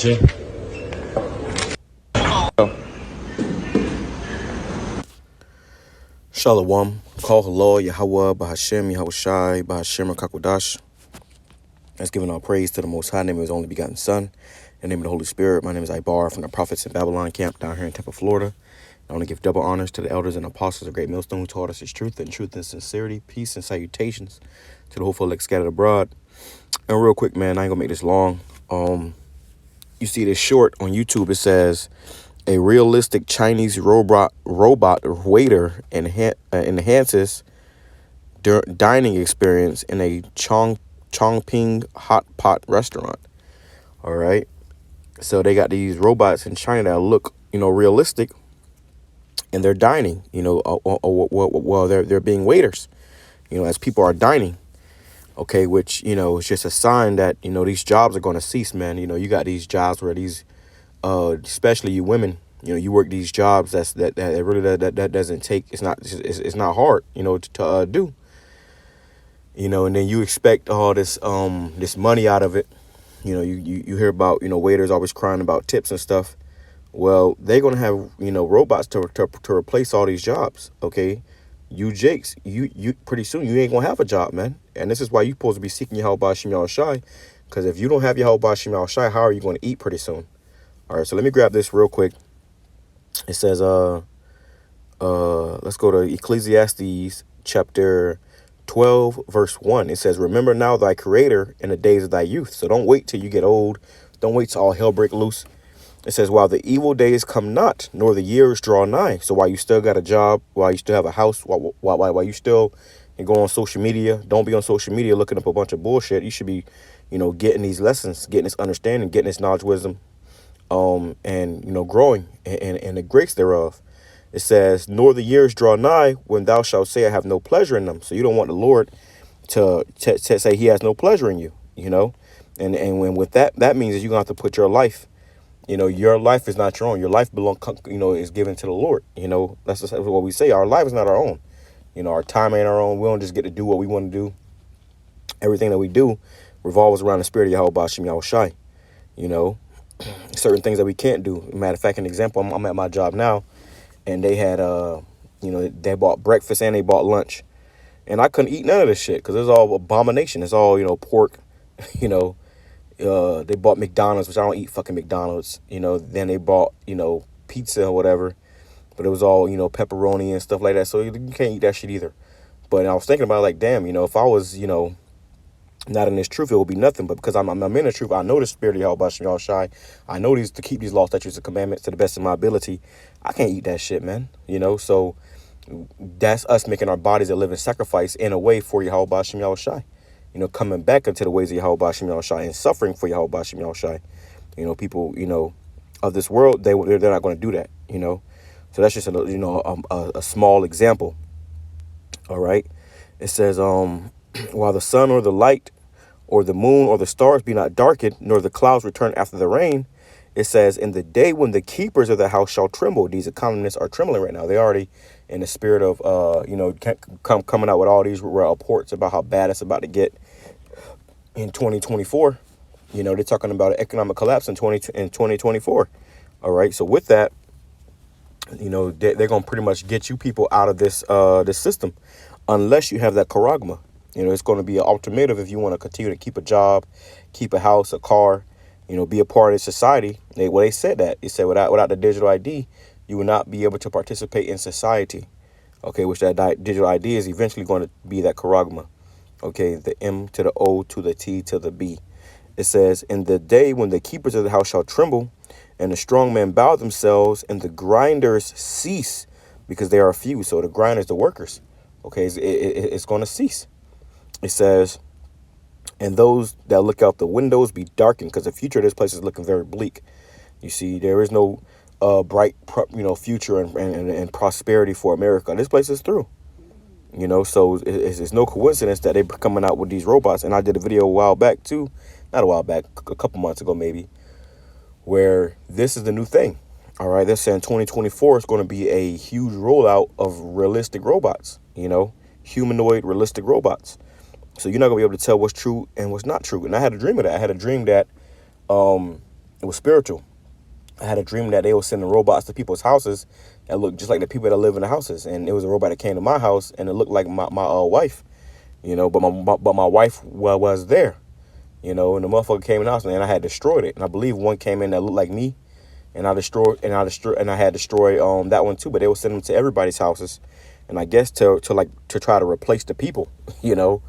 see? Shalom. Call HALAL, YAHAWAH, BAHASHAM, YAHAWASHI, BAHASHAM, QADASH. That's giving all praise to the Most High, name of His only begotten Son. In the name of the Holy Spirit, my name is Ibar from the Prophets in Babylon camp down here in Tampa, Florida. I want to give double honors to the elders and apostles of Great Millstone who taught us His truth and sincerity, peace and salutations to the hopeful elect scattered abroad. And real quick, man, I ain't gonna make this long. You see this short on YouTube. It says a realistic Chinese robot waiter enhances dining experience in a Chongping hot pot restaurant. All right, so they got these robots in China that look, realistic, and they're dining. Well, they're being waiters. As people are dining. Okay, which is just a sign that these jobs are going to cease, man. You got these jobs where these, especially you women, you work these jobs that really that doesn't take. It's not hard, to do. And then you expect all this this money out of it. You hear about waiters always crying about tips and stuff. Well, they're gonna have robots to replace all these jobs. Okay, you Jakes, you pretty soon you ain't gonna have a job, man. And this is why you supposed to be seeking YAHAWASHI, because if you don't have YAHAWASHI, how are you going to eat pretty soon? All right, so let me grab this real quick. It says let's go to Ecclesiastes chapter 12 verse 1. It says, remember now thy creator in the days of thy youth. So don't wait till you get old. Don't wait till all hell break loose. It says, while the evil days come not, nor the years draw nigh. So while you still got a job, while you still have a house, while you still and go on social media, don't be on social media looking up a bunch of bullshit. You should be, getting these lessons, getting this understanding, getting this knowledge, wisdom, and growing and the grace thereof. It says, nor the years draw nigh when thou shalt say, I have no pleasure in them. So you don't want the Lord to say He has no pleasure in you, and when with that means that you're gonna have to put your life. Your life is not your own. Your life is given to the Lord. That's just what we say. Our life is not our own. Our time ain't our own. We don't just get to do what we want to do. Everything that we do revolves around the spirit of YAHAWASHI. Certain things that we can't do. Matter of fact, an example, I'm at my job now, and they had, they bought breakfast and they bought lunch. And I couldn't eat none of this shit because it's all abomination. It's all, pork, they bought McDonald's, which I don't eat fucking McDonald's. Then they bought, pizza or whatever. But it was all, pepperoni and stuff like that. So you can't eat that shit either. But I was thinking about it, like, damn, if I was, not in this truth, it would be nothing. But because I'm in the truth, I know the spirit of YAHAWASHI. I know these to keep these laws, statutes, and commandments to the best of my ability. I can't eat that shit, man. So that's us making our bodies a living sacrifice in a way for YAHAWASHI. Coming back into the ways of YAHAWASHI and suffering for YAHAWASHI. People, of this world, they're not going to do that, So that's just a small example. All right. It says, while the sun or the light or the moon or the stars be not darkened, nor the clouds return after the rain, it says, in the day when the keepers of the house shall tremble. These economists are trembling right now. They already in the spirit of, coming out with all these reports about how bad it's about to get in 2024. They're talking about an economic collapse in 2024. All right. So with that, they're going to pretty much get you people out of this system unless you have that charagma. It's going to be an alternative if you want to continue to keep a job, keep a house, a car, be a part of society. They said that. They said without the digital ID, you will not be able to participate in society. Okay, which that digital ID is eventually going to be that charagma. Okay, the M to the O to the T to the B. It says, in the day when the keepers of the house shall tremble, and the strong men bow themselves, and the grinders cease, because they are few. So the grinders, the workers, okay, it's going to cease. It says, and those that look out the windows be darkened, because the future of this place is looking very bleak. You see, there is no bright, future and prosperity for America. This place is through. So it's no coincidence that they're coming out with these robots. And I did a video a while back too, not a while back, a couple months ago maybe, where this is the new thing. All right, they're saying 2024 is going to be a huge rollout of realistic robots, humanoid realistic robots. So you're not going to be able to tell what's true and what's not true. And I had a dream of that. I had a dream that It was spiritual. I had a dream that they were sending robots to people's houses that looked just like the people that live in the houses. And it was a robot that came to my house, and it looked like my wife, but my wife was there, and the motherfucker came in the house, and I had destroyed it. And I believe one came in that looked like me, and I had destroyed that one too. But they were sending them to everybody's houses, and I guess to try to replace the people, to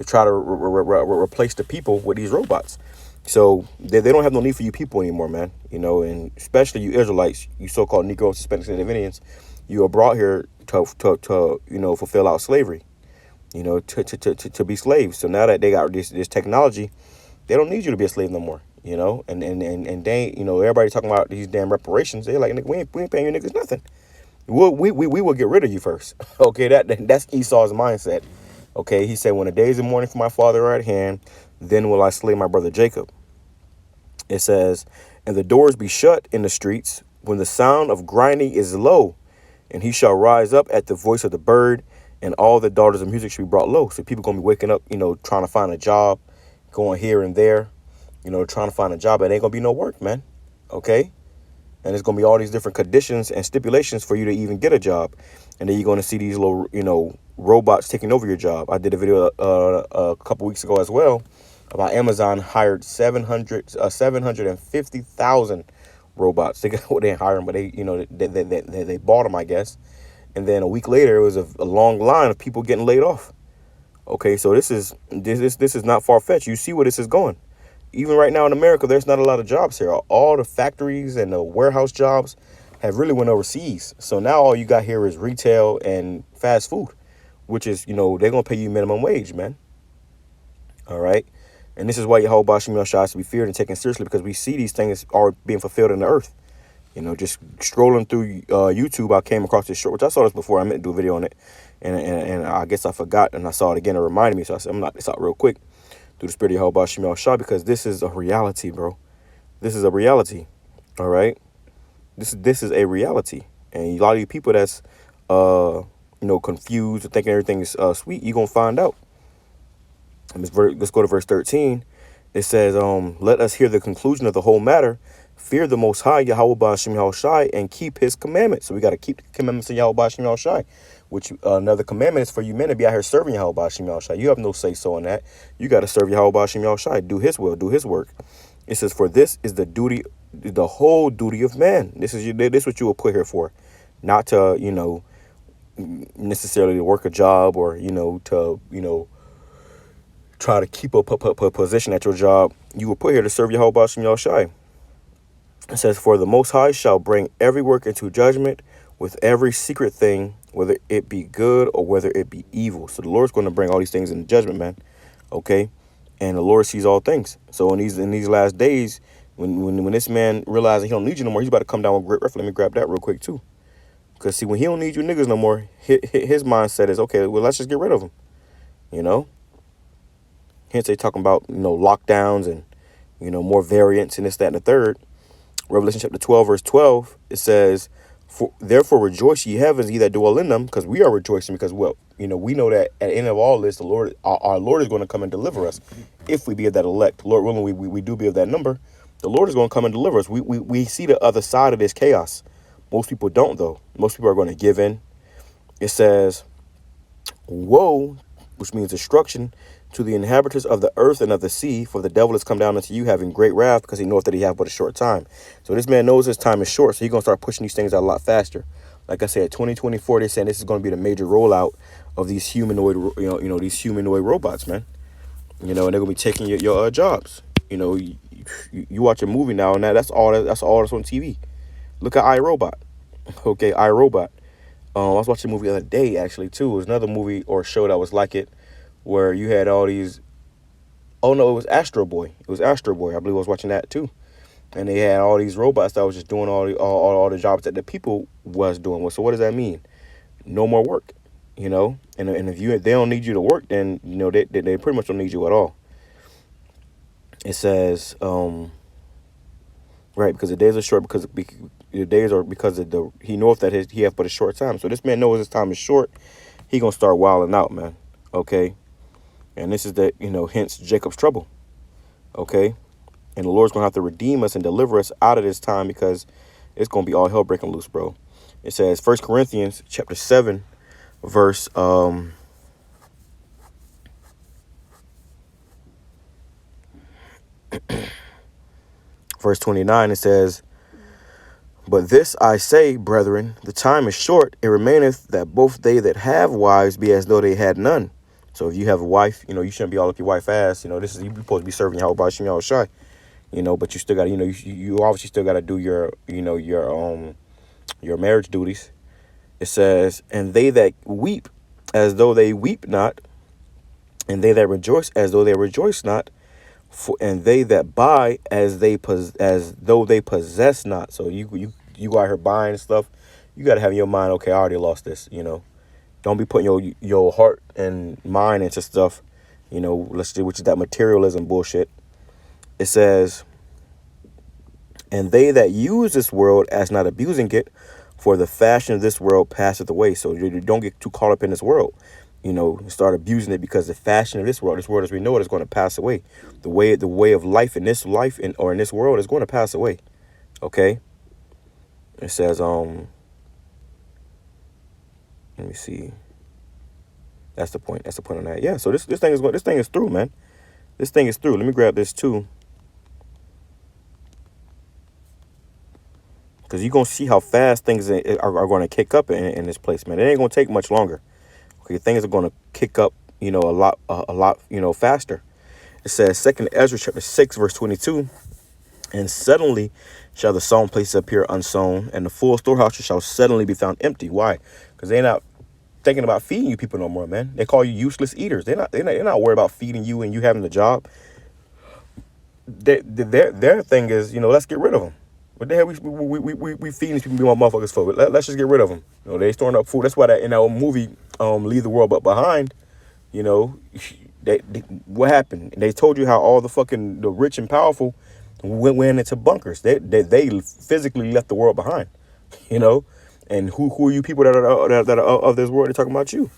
try to replace the people with these robots. So they don't have no need for you people anymore, man. And especially you Israelites, you so-called Negroes, Hispanics, and Indians, you are brought here to fulfill out slavery, to be slaves. So now that they got this technology, they don't need you to be a slave no more, and they, everybody talking about these damn reparations. They're like, nigga, we ain't paying you niggas nothing. We will get rid of you first. Okay, that's Esau's mindset. Okay, he said, when the days of mourning for my father are at hand, then will I slay my brother Jacob. It says, and the doors be shut in the streets when the sound of grinding is low, and he shall rise up at the voice of the bird, and all the daughters of music should be brought low. So people gonna be waking up, trying to find a job, going here and there, trying to find a job. It ain't gonna be no work, man. Okay. And there's going to be all these different conditions and stipulations for you to even get a job. And then you're going to see these little, robots taking over your job. I did a video a couple weeks ago as well about Amazon hired 750,000 robots. They didn't hire them, but they bought them, I guess. And then a week later, it was a long line of people getting laid off. Okay, so this is not far-fetched. You see where this is going. Even right now in America, there's not a lot of jobs here. All the factories and the warehouse jobs have really went overseas. So now all you got here is retail and fast food, which is, they're going to pay you minimum wage, man. All right. And this is why YAHAWASHI is to be feared and taken seriously, because we see these things are being fulfilled in the earth. Just scrolling through YouTube, I came across this short, which I saw this before. I meant to do a video on it. And I guess I forgot, and I saw it again. It reminded me. So I said, I'm not this out real quick. Through the spirit of YAHAWASHI, because this is a reality, bro. This is a reality. All right. This is a reality. And a lot of you people that's confused or thinking everything is sweet, you're gonna find out. Let's go to verse 13. It says, let us hear the conclusion of the whole matter. Fear the Most High, YAHAWASHI, and keep his commandments. So we got to keep the commandments of YAHAWASHI, which another commandment is for you men to be out here serving YAHAWASHI. You have no say-so in that. You got to serve YAHAWASHI, do his will, do his work. It says, for this is the whole duty of man. This is what you were put here for. Not to, necessarily to work a job or, to, try to keep a position at your job. You were put here to serve YAHAWASHI. It says, for the Most High shall bring every work into judgment with every secret thing, whether it be good or whether it be evil. So the Lord's going to bring all these things into judgment, man. Okay. And the Lord sees all things. So in these last days, when this man realizes he don't need you no more, he's about to come down with great wrath. Let me grab that real quick too. Because see, when he don't need you niggas no more, his mindset is, okay, well, let's just get rid of him. Hence they talking about, lockdowns and, more variants and this, that, and the third. Revelation chapter 12, verse 12, it says, therefore rejoice ye heavens, ye that dwell in them, because we are rejoicing, because, we know that at the end of all this, the Lord, our Lord is going to come and deliver us, if we be of that elect. Lord willing, we do be of that number. The Lord is going to come and deliver us. We see the other side of this chaos. Most people don't, though. Most people are going to give in. It says, woe, which means destruction, to the inhabitants of the earth and of the sea, for the devil has come down unto you having great wrath, because he knoweth that he hath but a short time. So this man knows his time is short, so he's going to start pushing these things out a lot faster. Like I said, 2024, they're saying this is going to be the major rollout of these humanoid, these humanoid robots, man. And they're going to be taking your jobs. You watch a movie now, and that's all that's on TV. Look at iRobot. Okay, iRobot. I was watching a movie the other day, actually, too. It was another movie or show that was like it, where you had all these, oh no, it was Astro Boy. It was Astro Boy. I believe I was watching that too. And they had all these robots that was just doing all the jobs that the people was doing. Well, so what does that mean? No more work, And if they don't need you to work, then they pretty much don't need you at all. It says, right, because the days are short, because the days are because of he knoweth that he hath but a short time. So this man knows his time is short. He gonna start wilding out, man. Okay. And this is hence Jacob's trouble. Okay. And the Lord's going to have to redeem us and deliver us out of this time, because it's going to be all hell breaking loose, bro. It says 1 Corinthians chapter 7, verse verse 29. It says, "But this I say, brethren, the time is short. It remaineth that both they that have wives be as though they had none." So if you have a wife, you shouldn't be all up your wife's ass. This is, you supposed to be serving YAHAWASHI, YAHAWASHI. But you still got to, you obviously still got to do your, your marriage duties. It says, "And they that weep as though they weep not, and they that rejoice as though they rejoice not, and they that buy as though they possess not." So you go out here buying stuff. You got to have in your mind, okay, I already lost this. Don't be putting your heart and mind into stuff. Which is that materialism bullshit. It says, "And they that use this world as not abusing it, for the fashion of this world passeth away." So you don't get too caught up in this world. Start abusing it, because the fashion of this world as we know it, is going to pass away. The way of life in this life or in this world is going to pass away. Okay. It says, let me see. That's the point. That's the point on that. Yeah. So this thing is through, man. This thing is through. Let me grab this too, because you're gonna see how fast things are going to kick up in this place, man. It ain't gonna take much longer. Okay, things are going to kick up, a lot, faster. It says 2 Ezra chapter 6, verse 22. "And suddenly shall the sown places appear unsown, and the full storehouses shall suddenly be found empty." Why? Because they're not thinking about feeding you people no more, man. They call you useless eaters. They're not worried about feeding you and you having the job. Their thing is, let's get rid of them. What the hell we feeding these people motherfuckers for? Let's just get rid of them. They storing up food. That's why that in that old movie, Leave the World But Behind, what happened? They told you how all the rich and powerful went into bunkers. They physically left the world behind, And who are you people that are of this world? They're talking about you.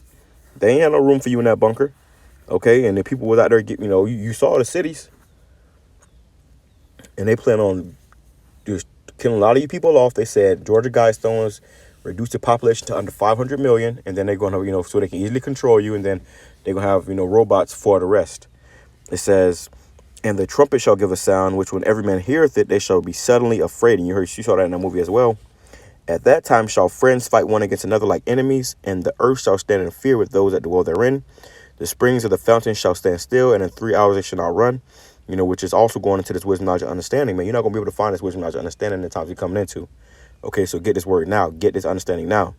They ain't had no room for you in that bunker, okay? And the people was out there, you saw the cities, and they plan on just killing a lot of you people off. They said Georgia Guidestones reduce the population to under 500 million, and then they're going to, so they can easily control you, and then they're going to have, robots for the rest. It says, "And the trumpet shall give a sound, which when every man heareth it, they shall be suddenly afraid." And you saw that in that movie as well. "At that time shall friends fight one against another like enemies, and the earth shall stand in fear with those that dwell therein. The springs of the fountain shall stand still, and in 3 hours they shall not run." Which is also going into this wisdom, knowledge, and understanding, man. You're not going to be able to find this wisdom, knowledge, and understanding in the times you're coming into. Okay, so get this word now. Get this understanding now.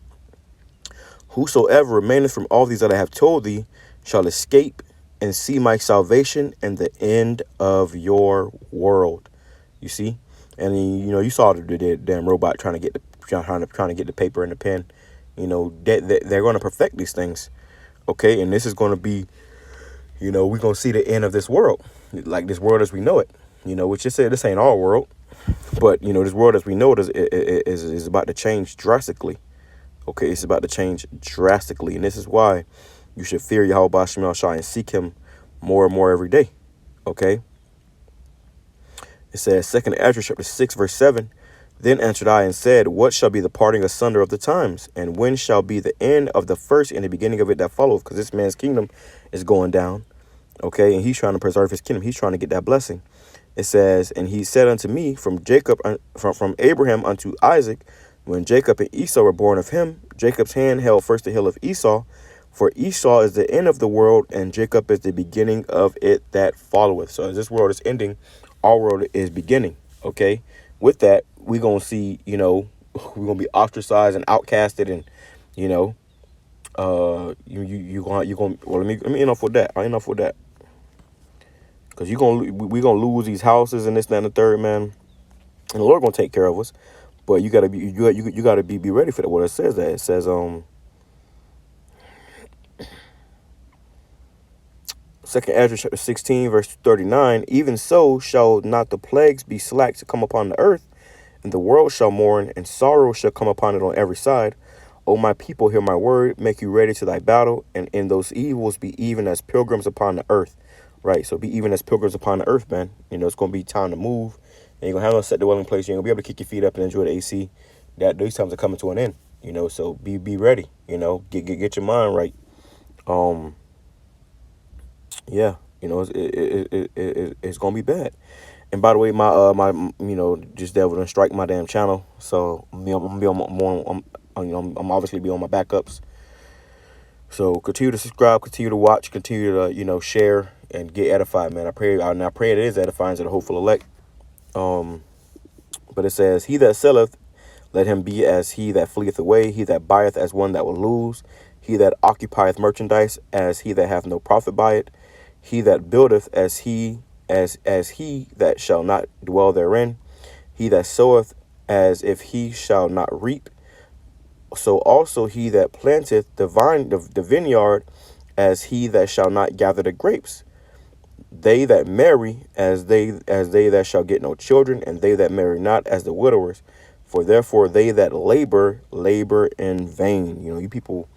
"Whosoever remaineth from all these that I have told thee shall escape and see my salvation and the end of your world." You see? And you saw the damn robot trying to get the paper and the pen. They're going to perfect these things. Okay, and this is going to be, we're going to see the end of this world, like this world as we know it. Which is this ain't our world, but this world as we know it is about to change drastically. Okay, it's about to change drastically, and this is why you should fear YAHAWASHI and seek him more and more every day. Okay. It says 2 Ezra chapter 6, verse 7. "Then answered I and said, What shall be the parting asunder of the times? And when shall be the end of the first and the beginning of it that followeth?" Because this man's kingdom is going down. Okay, and he's trying to preserve his kingdom. He's trying to get that blessing. It says, "And he said unto me, from Abraham unto Isaac, when Jacob and Esau were born of him, Jacob's hand held first the heel of Esau. For Esau is the end of the world, and Jacob is the beginning of it that followeth." So as this world is ending, our world is beginning. Okay, with that, we're gonna see, we're gonna be ostracized and outcasted, and you're gonna. Well, let me enough with that. I enough with that, because we're gonna lose these houses and this, that, and the third, man. And the Lord gonna take care of us, but you gotta be ready for that. What it says, that it says 2 Ezra chapter 16, verse 39, "Even so shall not the plagues be slack to come upon the earth, and the world shall mourn, and sorrow shall come upon it on every side. O my people, hear my word, make you ready to thy battle, and in those evils be even as pilgrims upon the earth." right? So be even as pilgrims upon the earth, man. You know, it's going to be time to move. And you're going to have no set dwelling place. You're going to be able to kick your feet up and enjoy the AC. That these times are coming to an end, you know, so be ready, you know, get your mind right. Yeah, you know, it's going to be bad. And by the way, my you know, just devil done strike my damn channel. So I'm gonna be on more. You know, I'm obviously be on my backups. So continue to subscribe, continue to watch, continue to, you know, share and get edified, man. I pray it is edifying to the hopeful elect. But it says, "He that selleth, let him be as he that fleeth away. He that buyeth as one that will lose. He that occupieth merchandise as he that hath no profit by it. He that buildeth as he that shall not dwell therein. He that soweth as if he shall not reap. So also he that planteth the vineyard as he that shall not gather the grapes. They that marry as they that shall get no children, and they that marry not as the widowers. For therefore they that labor in vain." You know, you people,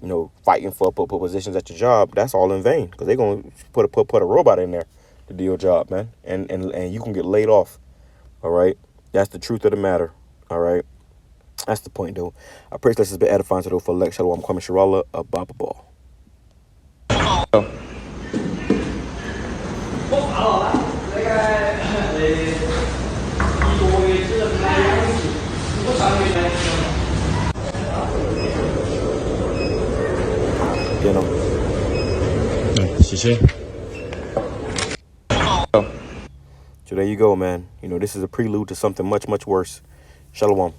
you know, fighting for positions at your job, that's all in vain, because they're gonna put a robot in there to do your job, man, and you can get laid off. All right, that's the truth of the matter. All right, that's the point, though. I pray this has been edifying to those for elect. Shalom, Kwame Sharala, a Baba Ball. You know. 谢谢。 So there you go, man. You know, this is a prelude to something much, much worse. Shalom.